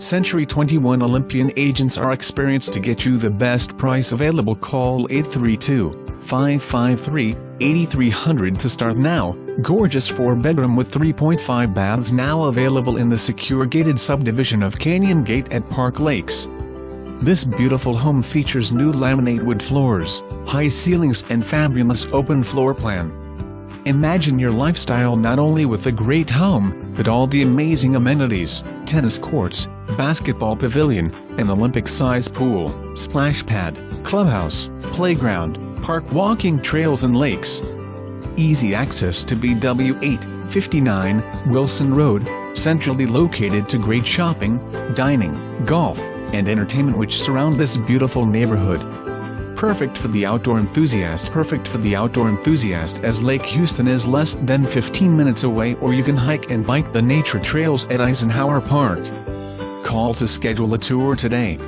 Century 21 Olympian agents are experienced to get you the best price available. Call 832-553-8300 to start now. Gorgeous 4-bedroom with 3.5 baths now available in the secure gated subdivision of Canyon Gate at Park Lakes. This beautiful home features new laminate wood floors, high ceilings and fabulous open floor plan. Imagine your lifestyle not only with a great home, but all the amazing amenities: tennis courts, basketball pavilion, an Olympic-size pool, splash pad, clubhouse, playground, park walking trails and lakes. Easy access to BW 859 Wilson Road, centrally located to great shopping, dining, golf, and entertainment which surround this beautiful neighborhood. Perfect for the outdoor enthusiast. Perfect for the outdoor enthusiast, as Lake Houston is less than 15 minutes away, or you can hike and bike the nature trails at Eisenhower Park. Call to schedule a tour today.